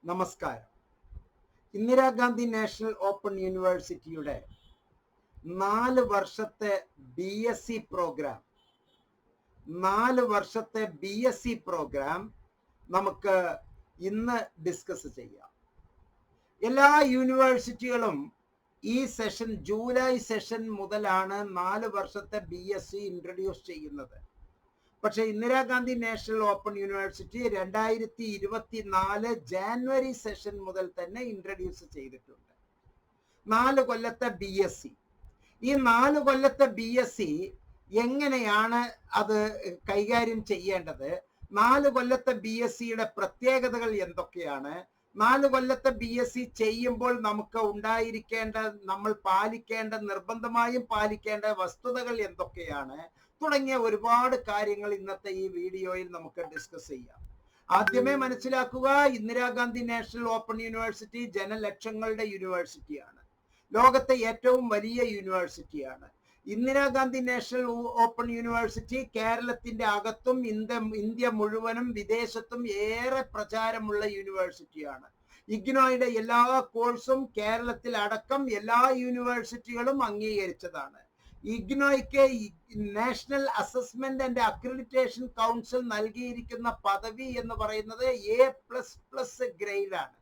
നമസ്കാരം. Indira Gandhi national open യൂണിവേഴ്സിറ്റിയുടെ 4 വർഷത്തെ BSc പ്രോഗ്രാം നമുക്ക് ഇന്ന് ഡിസ്കസ് ചെയ്യാം. എല്ലാ യൂണിവേഴ്സിറ്റികളും ഈ സെഷൻ ജൂലൈ സെഷൻ മുതലാണ് 4 വർഷത്തെ BSc ഇൻട്രൊഡ്യൂസ് ചെയ്യുന്നത്. പക്ഷെ Indira Gandhi national open university 2024 January session മുതൽ തന്നെ ഇൻട്രൊഡ്യൂസ് ചെയ്തിട്ടുണ്ട് 4 കൊല്ലത്തെ BSc. ഈ 4 കൊല്ലത്തെ BSc എങ്ങനെയാണ് അത് കൈകാര്യം ചെയ്യേണ്ടത്, 4 കൊല്ലത്തെ BScയുടെ പ്രത്യേകതകൾ എന്തൊക്കെയാണ്, 4 കൊല്ലത്തെ BSc ചെയ്യുമ്പോൾ നമുക്ക് ഉണ്ടായിരിക്കേണ്ട, നമ്മൾ നിർബന്ധമായും പാലിക്കേണ്ട വസ്തുതകൾ എന്തൊക്കെയാണ് തുടങ്ങിയ ഒരുപാട് കാര്യങ്ങൾ ഇന്നത്തെ ഈ വീഡിയോയിൽ നമുക്ക് ഡിസ്കസ് ചെയ്യാം. ആദ്യമേ മനസ്സിലാക്കുക, ഇന്ദിരാഗാന്ധി നാഷണൽ ഓപ്പൺ യൂണിവേഴ്സിറ്റി ജനലക്ഷങ്ങളുടെ യൂണിവേഴ്സിറ്റിയാണ്, ലോകത്തെ ഏറ്റവും വലിയ യൂണിവേഴ്സിറ്റിയാണ്. ഇന്ദിരാഗാന്ധി നാഷണൽ ഓപ്പൺ യൂണിവേഴ്സിറ്റി കേരളത്തിന്റെ അകത്തും ഇന്ത്യ മുഴുവനും വിദേശത്തും ഏറെ പ്രചാരമുള്ള യൂണിവേഴ്സിറ്റിയാണ്. ഇഗ്നോയുടെ എല്ലാ കോഴ്സും കേരളത്തിൽ അടക്കം എല്ലാ യൂണിവേഴ്സിറ്റികളും അംഗീകരിച്ചതാണ്. ഇഗ്നോയ്ക്ക് national assessment and accreditation council നൽകിയിരിക്കുന്ന പദവി എന്ന് പറയുന്നത് A++ ഗ്രേഡാണ്.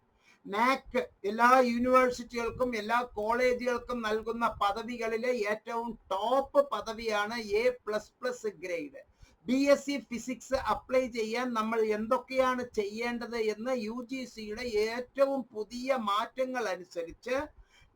നാക് എല്ലാ യൂണിവേഴ്സിറ്റികൾക്കും എല്ലാ കോളേജുകൾക്കും നൽകുന്ന പദവികളിലെ ഏറ്റവും ടോപ്പ് പദവിയാണ് A++ grade. BSc physics apply ചെയ്യാൻ നമ്മൾ എന്തൊക്കെയാണ് ചെയ്യേണ്ടത് എന്ന് UGCയുടെ ഏറ്റവും പുതിയ മാറ്റങ്ങൾ അനുസരിച്ച്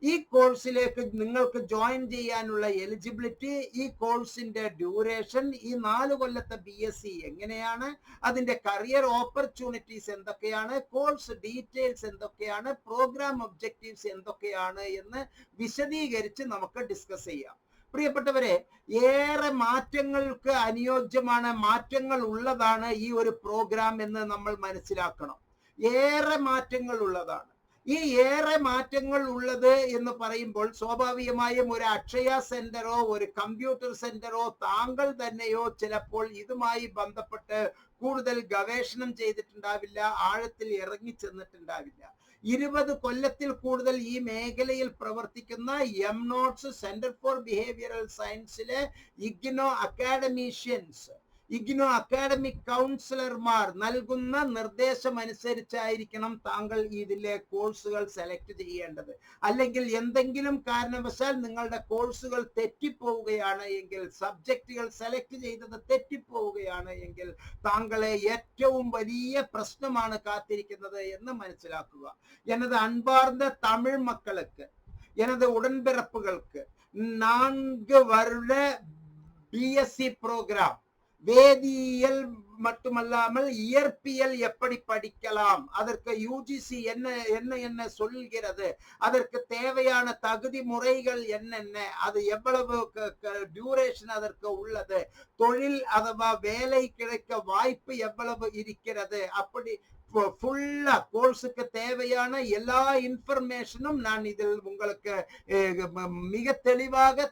ഈ കോഴ്സിലേക്ക് നിങ്ങൾക്ക് ജോയിൻ ചെയ്യാനുള്ള എലിജിബിലിറ്റി, ഈ കോഴ്സിന്റെ ഡ്യൂറേഷൻ, ഈ 4 കൊല്ലത്തെ BSc എങ്ങനെയാണ്, അതിന്റെ കരിയർ ഓപ്പർച്യൂണിറ്റീസ് എന്തൊക്കെയാണ്, കോഴ്സ് ഡീറ്റെയിൽസ് എന്തൊക്കെയാണ്, പ്രോഗ്രാം ഒബ്ജക്റ്റീവ്സ് എന്തൊക്കെയാണ് എന്ന് വിശദീകരിച്ച് നമുക്ക് ഡിസ്കസ് ചെയ്യാം. പ്രിയപ്പെട്ടവരെ, ഏറെ മാറ്റങ്ങൾക്ക് അനുയോജ്യമാണ്, മാറ്റങ്ങൾ ഉള്ളതാണ് ഈ ഒരു പ്രോഗ്രാം എന്ന് നമ്മൾ മനസ്സിലാക്കണം. ഏറെ മാറ്റങ്ങൾ ഉള്ളതാണ്. ഈ ഏറെ മാറ്റങ്ങൾ ഉള്ളത് എന്ന് പറയുമ്പോൾ സ്വാഭാവികമായും ഒരു അക്ഷയ സെന്ററോ ഒരു കമ്പ്യൂട്ടർ സെന്ററോ താങ്കൾ തന്നെയോ ചിലപ്പോൾ ഇതുമായി ബന്ധപ്പെട്ട് കൂടുതൽ ഗവേഷണം ചെയ്തിട്ടുണ്ടാവില്ല, ആഴത്തിൽ ഇറങ്ങി ചെന്നിട്ടുണ്ടാവില്ല. 20 കൊല്ലത്തിൽ കൂടുതൽ ഈ മേഖലയിൽ പ്രവർത്തിക്കുന്ന എംനോട്സ് സെന്റർ ഫോർ ബിഹേവിയറൽ സയൻസിലെ ഇഗ്നോ അക്കാഡമീഷ്യൻസ്, ഇഗ്നോ അക്കാഡമിക് കൗൺസിലർമാർ നൽകുന്ന നിർദ്ദേശം അനുസരിച്ചായിരിക്കണം താങ്കൾ ഇതിലെ കോഴ്സുകൾ സെലക്ട് ചെയ്യേണ്ടത്. അല്ലെങ്കിൽ എന്തെങ്കിലും കാരണവശാൽ നിങ്ങളുടെ കോഴ്സുകൾ തെറ്റിപ്പോവുകയാണ് എങ്കിൽ, സബ്ജക്റ്റുകൾ സെലക്ട് ചെയ്തത് തെറ്റിപ്പോവുകയാണ് എങ്കിൽ താങ്കളെ ഏറ്റവും വലിയ പ്രശ്നമാണ് കാത്തിരിക്കുന്നത് എന്ന് മനസ്സിലാക്കുക. எனது அன்பார்ந்த தமிழ் மக்களுக்கு, எனது உடன்பிறப்புகளுக்கு 4 வருட BSc ப்ரோக்ராம், வேதியியல் மட்டுமல்லாமல் இயற்பியல் எப்படி படிக்கலாம், அதற்கு UGC என்ன சொல்கிறது, அதற்கு தேவையான தகுதி முறைகள் என்னென்ன, அது எவ்வளவு டியூரேஷன் அதற்கு உள்ளது, தொழில் அதுவா வேலை கிடைக்க வாய்ப்பு எவ்வளவு இருக்கிறது, அப்படி ஃபுல்லா கோர்ஸுக்கு தேவையான எல்லா இன்ஃபர்மேஷனும் நான் இதில் உங்களுக்கு மிக தெளிவாக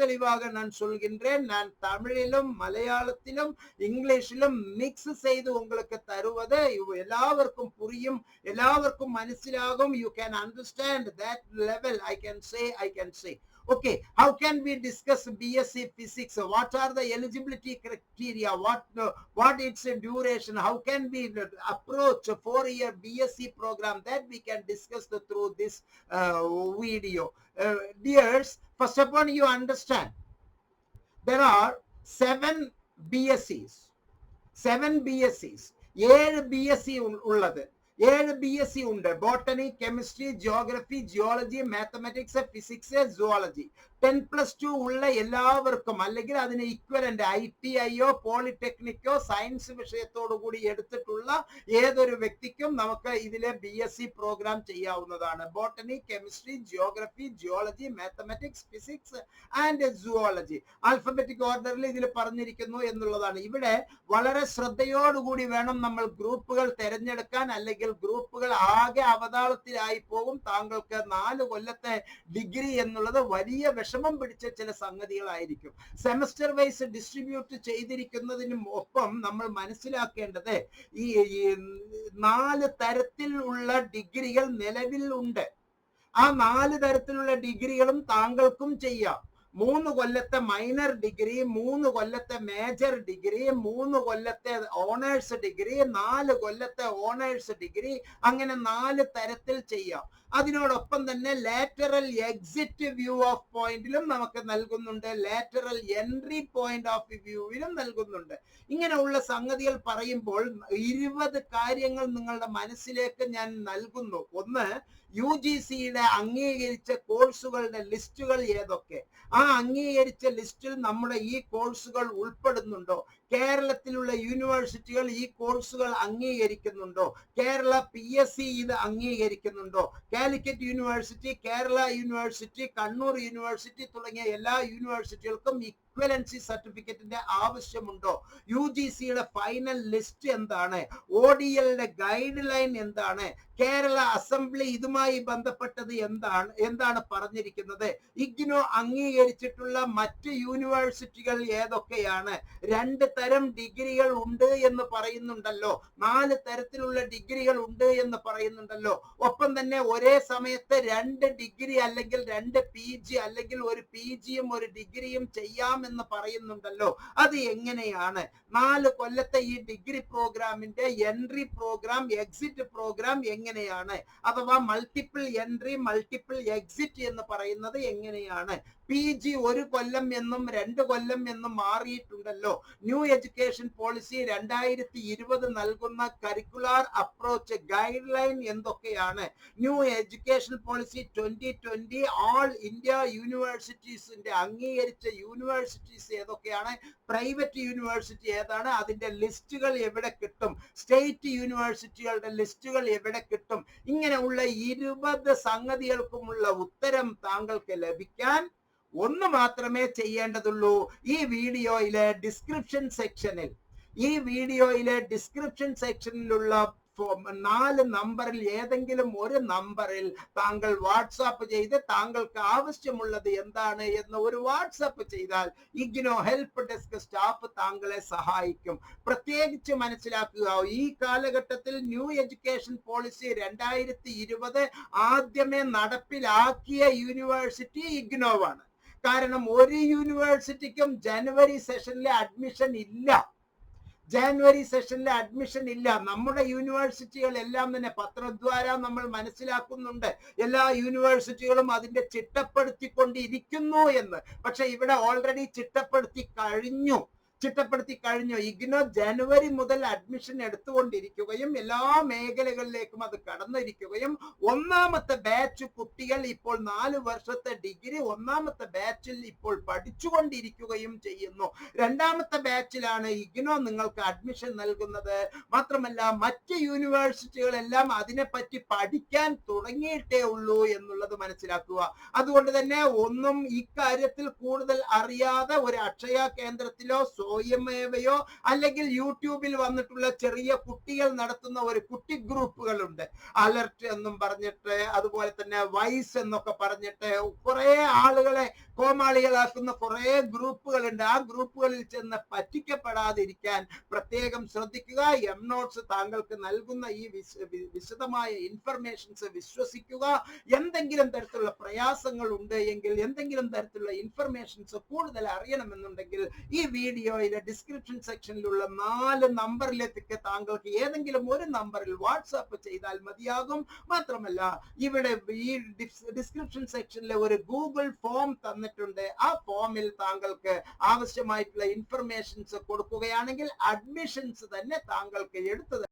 தெளிவாக நான் சொல்கின்றேன். நான் தமிழிலும் மலையாளத்திலும் இங்கிலீஷிலும் மிக்ஸ் செய்து உங்களுக்கு தருவது எல்லாവർക്കും புரியும், எல்லாവർക്കും മനസ്സിലാകും. You can understand that level. I can say. Okay, how can we discuss BSc physics? What are the eligibility criteria? What its duration? How can we approach a 4-year BSc program? That we can discuss through this video. Dears, first of all, you understand there are 7 BScs. 7 BSc ഉള്ളത്. 7 BSc ഉണ്ട്. Botany, chemistry, geography, geology, mathematics, physics, zoology. 10+2 ഉള്ള എല്ലാവർക്കും, അല്ലെങ്കിൽ അതിന് equivalent ITIയോ പോളിടെക്നിക്കോ science വിഷയത്തോടു കൂടി എടുത്തിട്ടുള്ള ഏതൊരു വ്യക്തിക്കും നമുക്ക് ഇതിലെ BSc പ്രോഗ്രാം ചെയ്യാവുന്നതാണ്. Botany, chemistry, geography, geology, mathematics, physics and zoology. Alphabetic ഓർഡറിൽ ഇതിൽ പറഞ്ഞിരിക്കുന്നു എന്നുള്ളതാണ്. ഇവിടെ വളരെ ശ്രദ്ധയോടുകൂടി വേണം നമ്മൾ ഗ്രൂപ്പുകൾ തിരഞ്ഞെടുക്കാൻ, അല്ലെങ്കിൽ എങ്കിൽ ഗ്രൂപ്പുകൾ ആകെ അവതാളത്തിലായി പോകും. താങ്കൾക്ക് 4 കൊല്ലത്തെ ഡിഗ്രി എന്നുള്ളത് വലിയ വിഷമം പിടിച്ച ചില സംഗതികളായിരിക്കും. സെമസ്റ്റർ വൈസ് ഡിസ്ട്രിബ്യൂട്ട് ചെയ്തിരിക്കുന്നതിനും ഒപ്പം നമ്മൾ മനസ്സിലാക്കേണ്ടത് ഈ 4 തരത്തിലുള്ള ഡിഗ്രികൾ നിലവിൽ ഉണ്ട്. ആ 4 തരത്തിലുള്ള ഡിഗ്രികളും താങ്കൾക്കും ചെയ്യാം. 3 കൊല്ലത്തെ മൈനർ ഡിഗ്രി, 3 കൊല്ലത്തെ മേജർ ഡിഗ്രി, 3 കൊല്ലത്തെ ഓണേഴ്സ് ഡിഗ്രി, 4 കൊല്ലത്തെ ഓണേഴ്സ് ഡിഗ്രി, അങ്ങനെ 4 തരത്തിൽ ചെയ്യാം. അതിനോടൊപ്പം തന്നെ ലാറ്ററൽ എക്സിറ്റ് വ്യൂ ഓഫ് പോയിന്റിലും നമുക്ക് നൽകുന്നുണ്ട്, ലാറ്ററൽ എൻട്രി പോയിന്റ് ഓഫ് വ്യൂവിലും നൽകുന്നുണ്ട്. ഇങ്ങനെയുള്ള സംഗതികൾ പറയുമ്പോൾ 20 കാര്യങ്ങൾ നിങ്ങളുടെ മനസ്സിലേക്ക് ഞാൻ നൽകുന്നു. ഒന്ന്, UGCയുടെ അംഗീകരിച്ച കോഴ്സുകളുടെ ലിസ്റ്റുകൾ ഏതൊക്കെ, ആ അംഗീകരിച്ച ലിസ്റ്റിൽ നമ്മുടെ ഈ കോഴ്സുകൾ ഉൾപ്പെടുന്നുണ്ടോ, കേരളത്തിലുള്ള യൂണിവേഴ്സിറ്റികൾ ഈ കോഴ്സുകൾ അംഗീകരിക്കുന്നുണ്ടോ, കേരള PSC ഇത് അംഗീകരിക്കുന്നുണ്ടോ, Calicut university, Kerala university, Kannur university തുടങ്ങിയ എല്ലാ യൂണിവേഴ്സിറ്റികൾക്കും ഇക്വലൻസി സർട്ടിഫിക്കറ്റിന്റെ ആവശ്യമുണ്ടോ, UGCയുടെ ഫൈനൽ ലിസ്റ്റ് എന്താണ്, ODLയുടെ ഗൈഡ് ലൈൻ എന്താണ്, കേരള അസംബ്ലി ഇതുമായി ബന്ധപ്പെട്ടത് എന്താണ് പറഞ്ഞിരിക്കുന്നത്, ഇഗ്നോ അംഗീകരിച്ചിട്ടുള്ള മറ്റ് യൂണിവേഴ്സിറ്റികൾ ഏതൊക്കെയാണ്, 2 തരം ഡിഗ്രികൾ ഉണ്ട് എന്ന് പറയുന്നുണ്ടല്ലോ, 4 തരത്തിലുള്ള ഡിഗ്രികൾ ഉണ്ട് എന്ന് പറയുന്നുണ്ടല്ലോ, ഒപ്പം തന്നെ ഒരേ സമയത്ത് 2 ഡിഗ്രി അല്ലെങ്കിൽ 2 PG അല്ലെങ്കിൽ ഒരു PGയും ഒരു ഡിഗ്രിയും ചെയ്യാമെന്ന് പറയുന്നുണ്ടല്ലോ. അത് എങ്ങനെയാണ്? 4 കൊല്ലത്തെ ഈ ഡിഗ്രി പ്രോഗ്രാമിന്റെ എൻട്രി പ്രോഗ്രാം, എക്സിറ്റ് പ്രോഗ്രാം എങ്ങനെയാണ്, അഥവാ മൾട്ടിപ്പിൾ എൻട്രി മൾട്ടിപ്പിൾ എക്സിറ്റ് എന്ന് പറയുന്നത് എങ്ങനെയാണ്? PG 1 കൊല്ലം എന്നും 2 കൊല്ലം എന്നും മാറിയിട്ടുണ്ടല്ലോ. ന്യൂ എഡ്യൂക്കേഷൻ പോളിസി 2020 നൽകുന്ന കരിക്കുലർ അപ്രോച്ച് ഗൈഡ് ലൈൻ എന്തൊക്കെയാണ്? New education policy 2020 all India യൂണിവേഴ്സിറ്റീസിന്റെ അംഗീകരിച്ച യൂണിവേഴ്സിറ്റീസ് ഏതൊക്കെയാണ്, പ്രൈവറ്റ് യൂണിവേഴ്സിറ്റി ഏതാണ്, അതിന്റെ ലിസ്റ്റുകൾ എവിടെ കിട്ടും, സ്റ്റേറ്റ് യൂണിവേഴ്സിറ്റികളുടെ ലിസ്റ്റുകൾ എവിടെ കിട്ടും? ഇങ്ങനെയുള്ള 20 സംഗതികൾക്കുമുള്ള ഉത്തരം താങ്കൾക്ക് ലഭിക്കാൻ ഒന്ന് മാത്രമേ ചെയ്യേണ്ടതുള്ളൂ. ഈ വീഡിയോയിലെ ഡിസ്ക്രിപ്ഷൻ സെക്ഷനിലുള്ള 4 നമ്പറിൽ ഏതെങ്കിലും ഒരു നമ്പറിൽ താങ്കൾ വാട്സാപ്പ് ചെയ്ത് താങ്കൾക്ക് ആവശ്യമുള്ളത് എന്താണ് എന്ന് ഒരു വാട്സാപ്പ് ചെയ്താൽ ഇഗ്നോ ഹെൽപ്പ് ഡെസ്ക് സ്റ്റാഫ് താങ്കളെ സഹായിക്കും. പ്രത്യേകിച്ച് മനസ്സിലാക്കുക, ഈ കാലഘട്ടത്തിൽ ന്യൂ എഡ്യൂക്കേഷൻ പോളിസി 2020 ആദ്യമേ നടപ്പിലാക്കിയ യൂണിവേഴ്സിറ്റി ഇഗ്നോവാണ്. കാരണം ഒരു യൂണിവേഴ്സിറ്റിക്കും ജനുവരി സെഷനിലെ അഡ്മിഷൻ ഇല്ല. നമ്മുടെ യൂണിവേഴ്സിറ്റികൾ എല്ലാം തന്നെ പത്രദ്വാര നമ്മൾ മനസ്സിലാക്കുന്നുണ്ട്, എല്ലാ യൂണിവേഴ്സിറ്റികളും അതിന്റെ ചിട്ടപ്പെടുത്തിക്കൊണ്ടിരിക്കുന്നു എന്ന്. പക്ഷെ ഇവിടെ ഓൾറെഡി ചിട്ടപ്പെടുത്തി കഴിഞ്ഞു. ഇഗ്നോ ജനുവരി മുതൽ അഡ്മിഷൻ എടുത്തുകൊണ്ടിരിക്കുകയും എല്ലാ മേഖലകളിലേക്കും അത് കടന്നിരിക്കുകയും ഒന്നാമത്തെ ബാച്ച് കുട്ടികൾ ഇപ്പോൾ 4 വർഷത്തെ ഡിഗ്രി ഒന്നാമത്തെ ബാച്ചിൽ ഇപ്പോൾ പഠിച്ചുകൊണ്ടിരിക്കുകയും ചെയ്യുന്നു. 2ാമത്തെ ബാച്ചിലാണ് ഇഗ്നോ നിങ്ങൾക്ക് അഡ്മിഷൻ നൽകുന്നത്. മാത്രമല്ല മറ്റ് യൂണിവേഴ്സിറ്റികളെല്ലാം അതിനെപ്പറ്റി പഠിക്കാൻ തുടങ്ങിയിട്ടേ ഉള്ളൂ എന്നുള്ളത് മനസ്സിലാക്കുക. അതുകൊണ്ട് തന്നെ ഒന്നും ഇക്കാര്യത്തിൽ കൂടുതൽ അറിയാതെ ഒരു അക്ഷയ കേന്ദ്രത്തിലോ സ്വയമേവയോ അല്ലെങ്കിൽ യൂട്യൂബിൽ വന്നിട്ടുള്ള ചെറിയ കുട്ടികൾ നടത്തുന്ന ഒരു കുട്ടി ഗ്രൂപ്പുകളുണ്ട്, അലർട്ട് എന്നും പറഞ്ഞിട്ട്, അതുപോലെ തന്നെ വൈസ് എന്നൊക്കെ പറഞ്ഞിട്ട് കുറെ ആളുകളെ കോമാളികളാക്കുന്ന കുറെ ഗ്രൂപ്പുകളുണ്ട്. ആ ഗ്രൂപ്പുകളിൽ ചെന്ന് പറ്റിക്കപ്പെടാതിരിക്കാൻ പ്രത്യേകം ശ്രദ്ധിക്കുക. നോട്ട്സ് താങ്കൾക്ക് നൽകുന്ന ഈ വിശദമായ ഇൻഫർമേഷൻസ് വിശ്വസിക്കുക. എന്തെങ്കിലും തരത്തിലുള്ള പ്രയാസങ്ങൾ ഉണ്ട് എങ്കിൽ, എന്തെങ്കിലും തരത്തിലുള്ള ഇൻഫർമേഷൻസ് കൂടുതൽ അറിയണമെന്നുണ്ടെങ്കിൽ ഈ വീഡിയോയിലെ ഡിസ്ക്രിപ്ഷൻ സെക്ഷനിലുള്ള 4 നമ്പറിലേക്ക് താങ്കൾക്ക് ഏതെങ്കിലും ഒരു നമ്പറിൽ വാട്സാപ്പ് ചെയ്താൽ മതിയാകും. മാത്രമല്ല ഇവിടെ ഈ ഡിസ്ക്രിപ്ഷൻ സെക്ഷനിലെ ഒരു ഗൂഗിൾ ഫോം തന്നിട്ടുണ്ട്. ആ ഫോമിൽ താങ്കൾക്ക് ആവശ്യമായിട്ടുള്ള ഇൻഫർമേഷൻസ് കൊടുക്കുകയാണെങ്കിൽ അഡ്മിഷൻസ് തന്നെ താങ്കൾക്ക് എടുത്തത്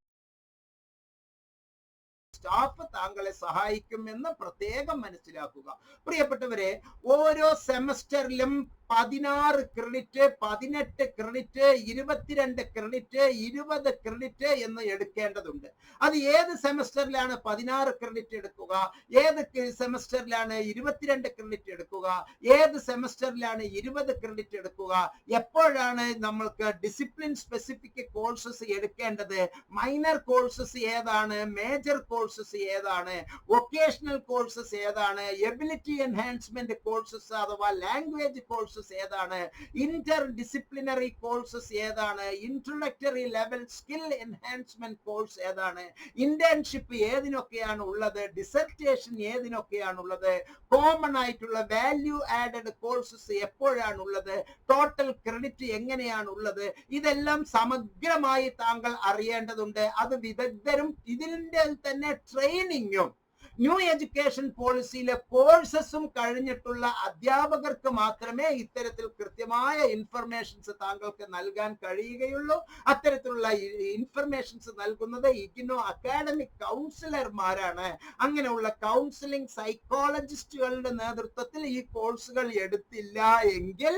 സ്റ്റാഫ് താങ്കളെ സഹായിക്കുമെന്ന് പ്രത്യേകം മനസ്സിലാക്കുക. പ്രിയപ്പെട്ടവരെ, ഓരോ സെമസ്റ്ററിലും 16 ക്രെഡിറ്റ്, 18 ക്രെഡിറ്റ്, 22 ക്രെഡിറ്റ്, 20 ക്രെഡിറ്റ് എന്ന് എടുക്കേണ്ടതുണ്ട്. അത് ഏത് സെമസ്റ്ററിലാണ് 16 ക്രെഡിറ്റ് എടുക്കുക, ഏത് സെമസ്റ്ററിലാണ് 22 ക്രെഡിറ്റ് എടുക്കുക, ഏത് സെമസ്റ്ററിലാണ് 20 ക്രെഡിറ്റ് എടുക്കുക, എപ്പോഴാണ് നമ്മൾക്ക് ഡിസിപ്ലിൻ സ്പെസിഫിക് കോഴ്സസ് എടുക്കേണ്ടത്, മൈനർ കോഴ്സസ് ഏതാണ്, മേജർ കോഴ്സസ് ഏതാണ്, വൊക്കേഷണൽ കോഴ്സസ് ഏതാണ്, എബിലിറ്റി എൻഹാൻസ്മെന്റ് കോഴ്സസ് അഥവാ ലാംഗ്വേജ് കോഴ്സസ് ഏതാണ്, ഇന്റർ ഡിസിപ്ലിനറി കോഴ്സസ് ഏതാണ്, introductory level skill enhancement course ഏതാണ്, ഇന്റേൺഷിപ്പ് ഏതിനൊക്കെയാണ് ഉള്ളത്, ഡിസർട്ടേഷൻ ഏതിനൊക്കെയാണ് ഉള്ളത്, കോമൺ ആയിട്ടുള്ള വാല്യൂ ആഡഡ് കോഴ്സസ് എപ്പോഴാണ് ഉള്ളത്, ടോട്ടൽ ക്രെഡിറ്റ് എങ്ങനെയാണ് ഉള്ളത്, ഇതെല്ലാം സമഗ്രമായി താങ്കൾ അറിയേണ്ടതുണ്ട്. അത് വിദഗ്ധരും ഇതിന്റെ തന്നെ ട്രെയിനിങ്ങും ന്യൂ എഡ്യൂക്കേഷൻ പോളിസിയിലെ കോഴ്സസും കഴിഞ്ഞിട്ടുള്ള അധ്യാപകർക്ക് മാത്രമേ ഇത്തരത്തിൽ കൃത്യമായ ഇൻഫർമേഷൻസ് താങ്കൾക്ക് നൽകാൻ കഴിയുകയുള്ളൂ. അത്തരത്തിലുള്ള ഇൻഫർമേഷൻസ് നൽകുന്നത് ഇഗ്നോ അക്കാഡമിക് കൗൺസിലർമാരാണ്. അങ്ങനെയുള്ള കൗൺസിലിംഗ് സൈക്കോളജിസ്റ്റുകളുടെ നേതൃത്വത്തിൽ ഈ കോഴ്സുകൾ എടുത്തില്ല എങ്കിൽ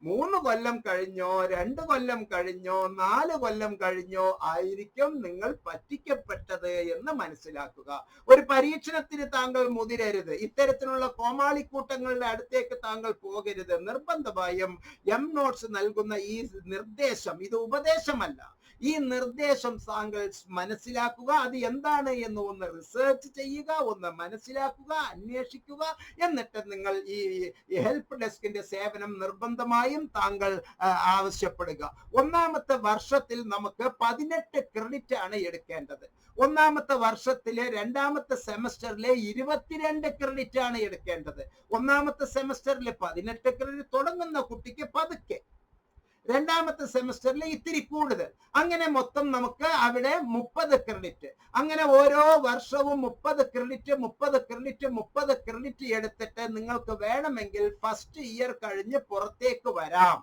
3 കൊല്ലം കഴിഞ്ഞോ, 2 കൊല്ലം കഴിഞ്ഞോ, 4 കൊല്ലം കഴിഞ്ഞോ ആയിരിക്കും നിങ്ങൾ പറ്റിക്കപ്പെട്ടത് എന്ന് മനസ്സിലാക്കുക. ഒരു പരീക്ഷണത്തിന് താങ്കൾ മുതിരരുത്. ഇത്തരത്തിലുള്ള കോമാളിക്കൂട്ടങ്ങളുടെ അടുത്തേക്ക് താങ്കൾ പോകരുത്. നിർബന്ധമായും എം നോട്ട്സ് നൽകുന്ന ഈ നിർദ്ദേശം, ഇത് ഉപദേശമല്ല, ഈ നിർദ്ദേശം താങ്കൾ മനസ്സിലാക്കുക. അത് എന്താണ് എന്ന് ഒന്ന് റിസർച്ച് ചെയ്യുക, ഒന്ന് മനസ്സിലാക്കുക, അന്വേഷിക്കുക. എന്നിട്ട് നിങ്ങൾ ഈ ഹെൽപ്പ് ഡെസ്കിന്റെ സേവനം നിർബന്ധമായും താങ്കൾ ആവശ്യപ്പെടുക. ഒന്നാമത്തെ വർഷത്തിൽ നമുക്ക് 18 ക്രെഡിറ്റ് ആണ് എടുക്കേണ്ടത്. ഒന്നാമത്തെ വർഷത്തിലെ രണ്ടാമത്തെ സെമസ്റ്ററിലെ 22 ക്രെഡിറ്റ് ആണ് എടുക്കേണ്ടത്. ഒന്നാമത്തെ സെമസ്റ്ററിൽ 18 ക്രെഡിറ്റ് തുടങ്ങുന്ന കുട്ടിക്ക് പതുക്കെ, രണ്ടാമത്തെ സെമസ്റ്ററിൽ ഇത്തിരി കൂടുതൽ, അങ്ങനെ മൊത്തം നമുക്ക് അവിടെ 30 ക്രെഡിറ്റ്. അങ്ങനെ ഓരോ വർഷവും 30 ക്രെഡിറ്റ് 30 ക്രെഡിറ്റ് 30 ക്രെഡിറ്റ് എടുത്തിട്ട് നിങ്ങൾക്ക് വേണമെങ്കിൽ ഫസ്റ്റ് ഇയർ കഴിഞ്ഞ് പുറത്തേക്ക് വരാം.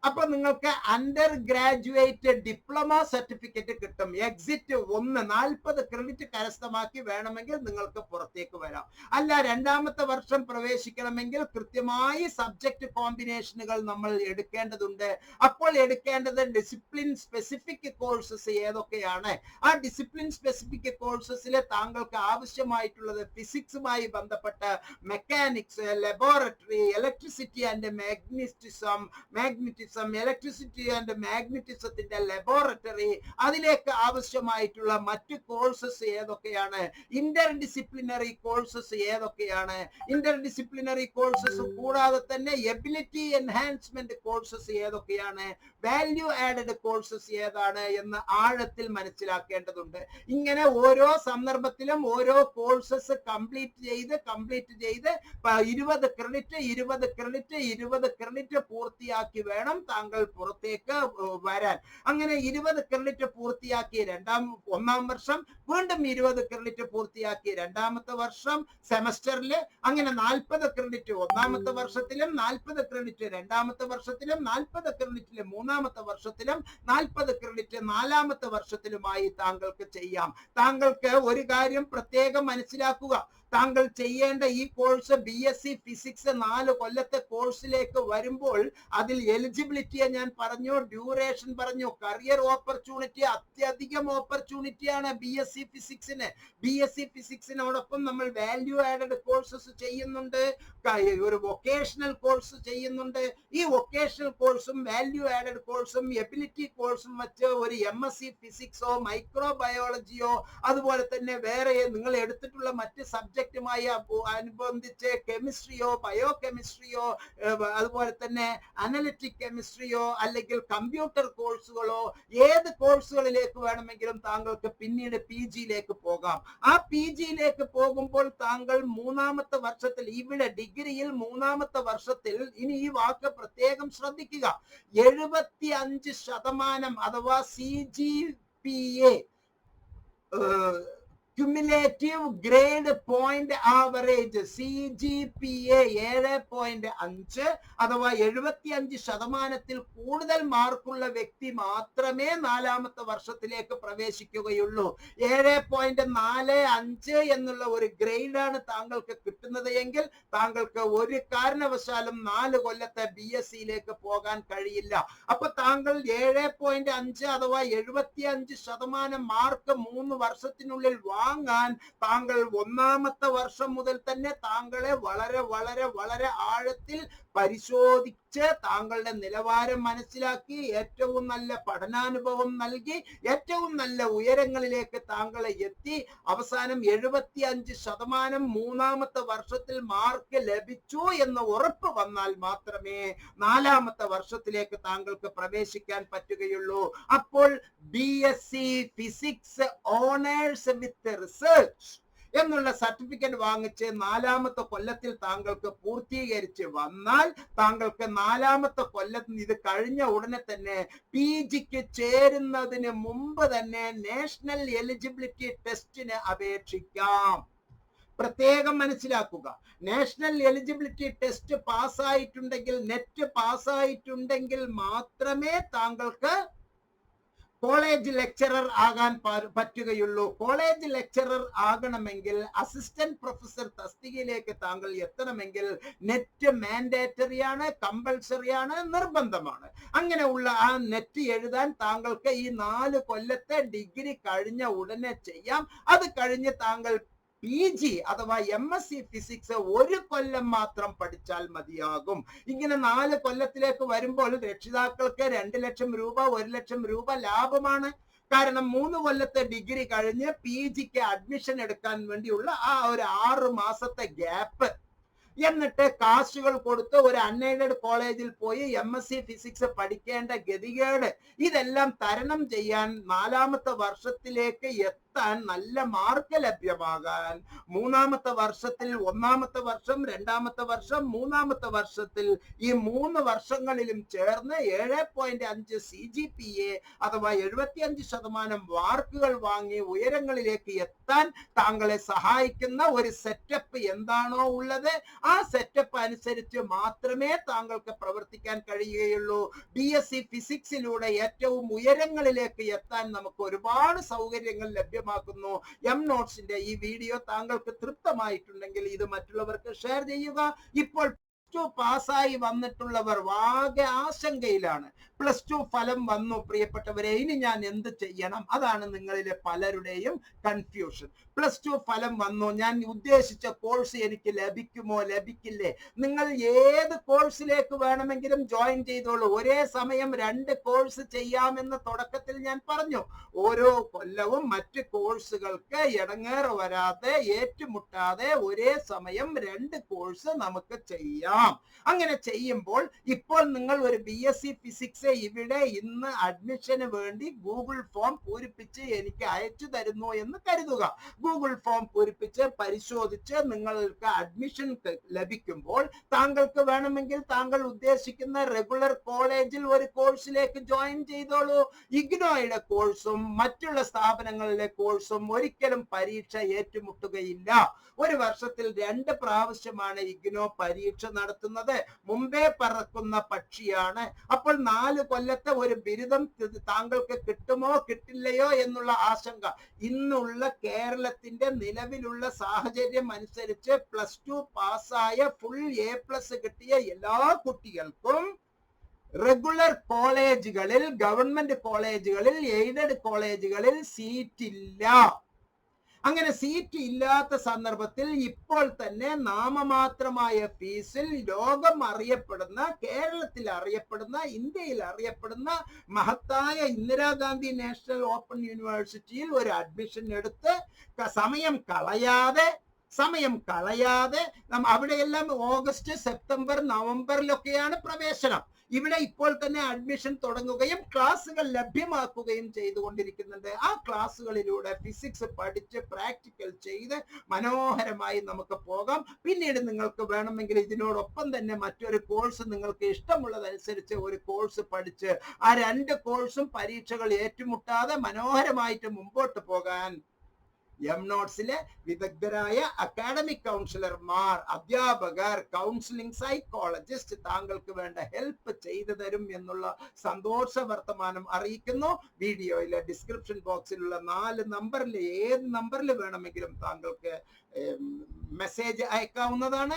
അപ്പൊ നിങ്ങൾക്ക് അണ്ടർ ഗ്രാജുവേറ്റ് ഡിപ്ലോമ സർട്ടിഫിക്കറ്റ് കിട്ടും. എക്സിറ്റ് 1 40 ക്രെഡിറ്റ് കരസ്ഥമാക്കി വേണമെങ്കിൽ നിങ്ങൾക്ക് പുറത്തേക്ക് വരാം. അല്ല, രണ്ടാമത്തെ വർഷം പ്രവേശിക്കണമെങ്കിൽ കൃത്യമായി സബ്ജക്ട് കോമ്പിനേഷനുകൾ നമ്മൾ എടുക്കേണ്ടതുണ്ട്. അപ്പോൾ എടുക്കേണ്ടത് ഡിസിപ്ലിൻ സ്പെസിഫിക് കോഴ്സസ് ഏതൊക്കെയാണ്? ആ ഡിസിപ്ലിൻ സ്പെസിഫിക് കോഴ്സസിലെ താങ്കൾക്ക് ആവശ്യമായിട്ടുള്ളത് ഫിസിക്സുമായി ബന്ധപ്പെട്ട mechanics, laboratory, electricity and magnetism, electricity and മാഗ്നറ്റിസത്തിന്റെ ലബോറട്ടറി, അതിലേക്ക് ആവശ്യമായിട്ടുള്ള മറ്റു കോഴ്സസ് ഏതൊക്കെയാണ്? ഇന്റർ ഡിസിപ്ലിനറി കോഴ്സസ് ഏതൊക്കെയാണ്? ഇന്റർ ഡിസിപ്ലിനറി കോഴ്സസ് കൂടാതെ തന്നെ എബിലിറ്റി എൻഹാൻസ്മെന്റ് കോഴ്സസ് ഏതൊക്കെയാണ്? വാല്യൂ ആഡഡ് കോഴ്സസ് ഏതാണ് എന്ന് ആഴത്തിൽ മനസ്സിലാക്കേണ്ടതുണ്ട്. ഇങ്ങനെ ഓരോ സന്ദർഭത്തിലും ഓരോ കോഴ്സസ് കംപ്ലീറ്റ് ചെയ്ത് 20 ക്രെഡിറ്റ് പൂർത്തിയാക്കി വേണം താങ്കൾ പുറത്തേക്ക് വരാൻ. അങ്ങനെ 20 ക്രെഡിറ്റ് പൂർത്തിയാക്കി ഒന്നാം വർഷം, വീണ്ടും 20 ക്രെഡിറ്റ് പൂർത്തിയാക്കി രണ്ടാമത്തെ വർഷം സെമസ്റ്ററിൽ, അങ്ങനെ 40 ക്രെഡിറ്റ് ഒന്നാമത്തെ വർഷത്തിലും 40 ക്രെഡിറ്റ് രണ്ടാമത്തെ വർഷത്തിലും 40 ക്രെഡിറ്റില് മൂന്നാമത്തെ വർഷത്തിലും 40 ക്രെഡിറ്റ് നാലാമത്തെ വർഷത്തിലുമായി താങ്കൾക്ക് ചെയ്യാം. താങ്കൾക്ക് ഒരു കാര്യം പ്രത്യേകം മനസ്സിലാക്കുക. താങ്കൾ ചെയ്യേണ്ട ഈ കോഴ്സ് BSc ഫിസിക്സ് 4 കൊല്ലത്തെ കോഴ്സിലേക്ക് വരുമ്പോൾ അതിൽ എലിജിബിലിറ്റിയെ ഞാൻ പറഞ്ഞു, ഡ്യൂറേഷൻ പറഞ്ഞു, കരിയർ ഓപ്പർച്യൂണിറ്റി അത്യധികം ഓപ്പർച്യൂണിറ്റിയാണ് BSc ഫിസിക്സിന്. BSc ഫിസിക്സിനോടൊപ്പം നമ്മൾ വാല്യൂ ആഡഡ് കോഴ്സസ് ചെയ്യുന്നുണ്ട്, ഒരു വൊക്കേഷണൽ കോഴ്സ് ചെയ്യുന്നുണ്ട്. ഈ വൊക്കേഷണൽ കോഴ്സും വാല്യൂ ആഡഡ് കോഴ്സും എബിലിറ്റി കോഴ്സും വെച്ച് ഒരു MSc ഫിസിക്സോ മൈക്രോബയോളജിയോ അതുപോലെ തന്നെ വേറെ നിങ്ങൾ എടുത്തിട്ടുള്ള മറ്റ് സബ്ജക്റ്റുമായി അനുബന്ധിച്ച് കെമിസ്ട്രിയോ ബയോ കെമിസ്ട്രിയോ അതുപോലെ തന്നെ അനലിറ്റിക് കെമിസ്ട്രിയോ അല്ലെങ്കിൽ കമ്പ്യൂട്ടർ കോഴ്സുകളോ ഏത് കോഴ്സുകളിലേക്ക് വേണമെങ്കിലും താങ്കൾക്ക് പിന്നീട് PGയിലേക്ക് പോകാം. ആ PGയിലേക്ക് പോകുമ്പോൾ താങ്കൾ മൂന്നാമത്തെ വർഷത്തിൽ, ഇവിടെ ഡിഗ്രിയിൽ മൂന്നാമത്തെ വർഷത്തിൽ, ഇനി ഈ വാക്ക് പ്രത്യേകം ശ്രദ്ധിക്കുക, 75% അഥവാ CGPA cumulative grade point average CGPA 7.5 അഥവാ 75% കൂടുതൽ മാർക്കുള്ള വ്യക്തി മാത്രമേ 4ാമത്തെ വർഷത്തിലേക്ക് പ്രവേശിക്കുകയുള്ളൂ. 7.45 എന്നുള്ള ഒരു ഗ്രേഡാണ് താങ്കൾക്ക് കിട്ടുന്നത് എങ്കിൽ താങ്കൾക്ക് ഒരു കാരണവശാലും 4 കൊല്ലത്തെ BSc പോകാൻ കഴിയില്ല. അപ്പൊ താങ്കൾ 7.5 അഥവാ 75% മാർക്ക് 3 വർഷത്തിനുള്ളിൽ വാങ്ങാൻ താങ്കൾ 1ാമത്തെ വർഷം മുതൽ തന്നെ താങ്കളെ വളരെ വളരെ വളരെ ആഴത്തിൽ പരിശോധിച്ച് താങ്കളുടെ നിലവാരം മനസ്സിലാക്കി ഏറ്റവും നല്ല പഠനാനുഭവം നൽകി ഏറ്റവും നല്ല ഉയരങ്ങളിലേക്ക് താങ്കളെ എത്തി അവസാനം 75% 3ാമത്തെ വർഷത്തിൽ മാർക്ക് ലഭിച്ചു എന്ന് ഉറപ്പ് വന്നാൽ മാത്രമേ 4ാമത്തെ വർഷത്തിലേക്ക് താങ്കൾക്ക് പ്രവേശിക്കാൻ പറ്റുകയുള്ളൂ. അപ്പോൾ BSc physics honours with research എന്നുള്ള സർട്ടിഫിക്കറ്റ് വാങ്ങിച്ച് 4ാമത്തെ കൊല്ലത്തിൽ താങ്കൾക്ക് പൂർത്തീകരിച്ച് വന്നാൽ താങ്കൾക്ക് 4ാമത്തെ കൊല്ലത്തിൽ ഇത് കഴിഞ്ഞ ഉടനെ തന്നെ PGക്ക് ചേരുന്നതിന് മുമ്പ് തന്നെ നാഷണൽ എലിജിബിലിറ്റി ടെസ്റ്റിന് അപേക്ഷിക്കാം. പ്രത്യേകം മനസ്സിലാക്കുക, നാഷണൽ എലിജിബിലിറ്റി ടെസ്റ്റ് പാസ്സായിട്ടുണ്ടെങ്കിൽ, നെറ്റ് പാസ്സായിട്ടുണ്ടെങ്കിൽ മാത്രമേ താങ്കൾക്ക് കോളേജ് ലെക്ചറർ ആകാൻ പറ്റുകയുള്ളൂ. കോളേജ് ലെക്ചറർ ആകണമെങ്കിൽ, അസിസ്റ്റന്റ് പ്രൊഫസർ തസ്തികയിലേക്ക് താങ്കൾ എത്തണമെങ്കിൽ നെറ്റ് മാൻഡേറ്ററി ആണ്, കമ്പൽസറി ആണ്, നിർബന്ധമാണ്. അങ്ങനെയുള്ള ആ നെറ്റ് എഴുതാൻ താങ്കൾക്ക് ഈ 4 കൊല്ലത്തെ ഡിഗ്രി കഴിഞ്ഞ ഉടനെ ചെയ്യാം. അത് കഴിഞ്ഞ് താങ്കൾ PG അഥവാ MSc ഫിസിക്സ് 1 കൊല്ലം മാത്രം പഠിച്ചാൽ മതിയാകും. ഇങ്ങനെ 4 കൊല്ലത്തിലേക്ക് വരുമ്പോൾ രക്ഷിതാക്കൾക്ക് 2 ലക്ഷം രൂപ 1 ലക്ഷം രൂപ ലാഭമാണ്. കാരണം 3 കൊല്ലത്തെ ഡിഗ്രി കഴിഞ്ഞ് PGക്ക് അഡ്മിഷൻ എടുക്കാൻ വേണ്ടിയുള്ള ആ ഒരു 6 മാസത്തെ ഗ്യാപ്പ്, എന്നിട്ട് കാശുകൾ കൊടുത്ത് ഒരു അൺഎയ്ഡഡ് കോളേജിൽ പോയി MSc ഫിസിക്സ് പഠിക്കേണ്ട ഗതികേട്, ഇതെല്ലാം തരണം ചെയ്യാൻ 4ാമത്തെ വർഷത്തിലേക്ക് നല്ല മാർക്ക് ലഭ്യമാകാൻ 3ാമത്തെ വർഷത്തിൽ 1ാമത്തെ വർഷം 2ാമത്തെ വർഷം 3ാമത്തെ വർഷത്തിൽ ഈ 3 വർഷങ്ങളിലും ചേർന്ന് 7.5 CGPA അഥവാ 75% മാർക്കുകൾ വാങ്ങി ഉയരങ്ങളിലേക്ക് എത്താൻ താങ്കളെ സഹായിക്കുന്ന ഒരു സെറ്റപ്പ് എന്താണോ ഉള്ളത് ആ സെറ്റപ്പ് അനുസരിച്ച് മാത്രമേ താങ്കൾക്ക് പ്രവർത്തിക്കാൻ കഴിയുകയുള്ളൂ. BSc ഫിസിക്സിലൂടെ ഏറ്റവും ഉയരങ്ങളിലേക്ക് എത്താൻ നമുക്ക് ഒരുപാട് സൗകര്യങ്ങൾ ലഭ്യമാക്കുന്നു. എംനോട്ട്സിന്റെ ഈ വീഡിയോ താങ്കൾക്ക് തൃപ്തമായിട്ടുണ്ടെങ്കിൽ ഇത് മറ്റുള്ളവർക്ക് ഷെയർ ചെയ്യുക. ഇപ്പോൾ +2 പാസ്സായി വന്നിട്ടുള്ളവർ ആകെ ആശങ്കയിലാണ്. +2 ഫലം വന്നു പ്രിയപ്പെട്ടവരെ, ഇനി ഞാൻ എന്ത് ചെയ്യണം? അതാണ് നിങ്ങളിലെ പലരുടെയും കൺഫ്യൂഷൻ. +2 ഫലം വന്നു, ഞാൻ ഉദ്ദേശിച്ച കോഴ്സ് എനിക്ക് ലഭിക്കുമോ ലഭിക്കില്ലേ? നിങ്ങൾ ഏത് കോഴ്സിലേക്ക് വേണമെങ്കിലും ജോയിൻ ചെയ്തോളൂ. ഒരേ സമയം 2 കോഴ്സ് ചെയ്യാമെന്ന് തുടക്കത്തിൽ ഞാൻ പറഞ്ഞു. ഓരോ കൊല്ലവും മറ്റ് കോഴ്സുകൾക്ക് ഇടങ്ങേറ് വരാതെ ഏറ്റുമുട്ടാതെ ഒരേ സമയം 2 കോഴ്സ് നമുക്ക് ചെയ്യാം. അങ്ങനെ ചെയ്യുമ്പോൾ ഇപ്പോൾ നിങ്ങൾ ഒരു BSc ഫിസിക്സ് ഇവിടെ ഇന്ന് അഡ്മിഷന് വേണ്ടി ഗൂഗിൾ ഫോം പൂരിപ്പിച്ച് എനിക്ക് അയച്ചു തരുന്നു എന്ന് കരുതുക. ഗൂഗിൾ ഫോം പൂരിപ്പിച്ച് പരിശോധിച്ച് നിങ്ങൾക്ക് അഡ്മിഷൻ ലഭിക്കുമ്പോൾ താങ്കൾക്ക് വേണമെങ്കിൽ താങ്കൾ ഉദ്ദേശിക്കുന്ന റെഗുലർ കോളേജിൽ ഒരു കോഴ്സിലേക്ക് ജോയിൻ ചെയ്തോളൂ. ഇഗ്നോയുടെ കോഴ്സും മറ്റുള്ള സ്ഥാപനങ്ങളിലെ കോഴ്സും ഒരിക്കലും പരീക്ഷ ഏറ്റുമുട്ടുകയില്ല. ഒരു വർഷത്തിൽ 2 പ്രാവശ്യമാണ് ഇഗ്നോ പരീക്ഷ നടത്തുന്നത്. മുമ്പേ പറക്കുന്ന പക്ഷിയാണ്. അപ്പോൾ 4 കൊല്ലത്തെ ഒരു ബിരുദം താങ്കൾക്ക് കിട്ടുമോ കിട്ടില്ലയോ എന്നുള്ള ആശങ്ക. ഇന്നുള്ള കേരളത്തിന്റെ നിലവിലുള്ള സാഹചര്യം അനുസരിച്ച് +2 പാസ്സായ ഫുൾ A+ കിട്ടിയ എല്ലാ കുട്ടികൾക്കും റെഗുലർ കോളേജുകളിൽ, ഗവൺമെന്റ് കോളേജുകളിൽ, എയ്ഡഡ് കോളേജുകളിൽ സീറ്റില്ല. അങ്ങനെ സീറ്റ് ഇല്ലാത്ത സന്ദർഭത്തിൽ ഇപ്പോൾ തന്നെ നാമമാത്രമായ ഫീസിൽ ലോകം അറിയപ്പെടുന്ന, കേരളത്തിൽ അറിയപ്പെടുന്ന, ഇന്ത്യയിൽ അറിയപ്പെടുന്ന മഹത്തായ ഇന്ദിരാഗാന്ധി നാഷണൽ ഓപ്പൺ യൂണിവേഴ്സിറ്റിയിൽ ഒരു അഡ്മിഷൻ എടുത്ത് സമയം കളയാതെ അവിടെയെല്ലാം ഓഗസ്റ്റ്, സെപ്റ്റംബർ, നവംബറിലൊക്കെയാണ് പ്രവേശനം. ഇവിടെ ഇപ്പോൾ തന്നെ അഡ്മിഷൻ തുടങ്ങുകയും ക്ലാസ്സുകൾ ലഭ്യമാക്കുകയും ചെയ്തുകൊണ്ടിരിക്കുന്നുണ്ട്. ആ ക്ലാസ്സുകളിലൂടെ ഫിസിക്സ് പഠിച്ച് പ്രാക്ടിക്കൽ ചെയ്ത് മനോഹരമായി നമുക്ക് പോകാം. പിന്നീട് നിങ്ങൾക്ക് വേണമെങ്കിൽ ഇതിനോടൊപ്പം തന്നെ മറ്റൊരു കോഴ്സ് നിങ്ങൾക്ക് ഇഷ്ടമുള്ളതനുസരിച്ച് ഒരു കോഴ്സ് പഠിച്ച് ആ 2 കോഴ്സും പരീക്ഷകൾ ഏറ്റുമുട്ടാതെ മനോഹരമായിട്ട് മുമ്പോട്ട് പോകാൻ നോട്ട്സിലെ വിദഗ്ധരായ അക്കാഡമിക് കൗൺസിലർമാർ, അധ്യാപകർ, കൗൺസിലിംഗ് സൈക്കോളജിസ്റ്റ് താങ്കൾക്ക് വേണ്ട ഹെൽപ്പ് ചെയ്തു തരും എന്നുള്ള സന്തോഷ വർത്തമാനം അറിയിക്കുന്നു. വീഡിയോയിലെ ഡിസ്ക്രിപ്ഷൻ ബോക്സിലുള്ള 4 നമ്പറിൽ ഏത് നമ്പറിൽ വേണമെങ്കിലും താങ്കൾക്ക് മെസ്സേജ് അയക്കാവുന്നതാണ്.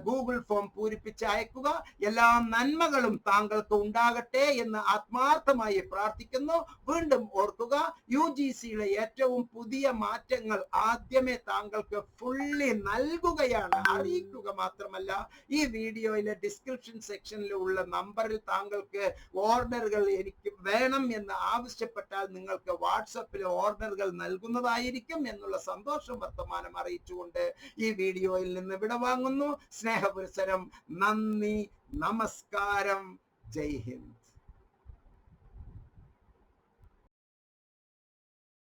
ഗൂഗിൾ ഫോം പൂരിപ്പിച്ച് അയക്കുക. എല്ലാ നന്മകളും താങ്കൾക്ക് ഉണ്ടാകട്ടെ എന്ന് ആത്മാർത്ഥമായി പ്രാർത്ഥിക്കുന്നു. വീണ്ടും ഓർക്കുക, UGCയുടെ ഏറ്റവും പുതിയ മാറ്റങ്ങൾ ആദ്യമേ താങ്കൾക്ക് ഫുള്ളി നൽകുകയാണ്, അറിയിക്കുക മാത്രമല്ല ഈ വീഡിയോയിലെ ഡിസ്ക്രിപ്ഷൻ സെക്ഷനിലുള്ള നമ്പറിൽ താങ്കൾക്ക് ഓർഡറുകൾ എനിക്ക് വേണം എന്ന് ആവശ്യപ്പെട്ടാൽ നിങ്ങൾക്ക് വാട്സപ്പിൽ ഓർഡറുകൾ നൽകുന്നതായിരിക്കും എന്നുള്ള സന്തോഷ വർത്തമാനം അറിയിച്ചുകൊണ്ട് ഈ വീഡിയോയിൽ നിന്ന് വിടവാങ്ങുന്നു. സ്നേഹപുരസരം. നന്ദി, നമസ്കാരം, ജയ് ഹിന്ദ്.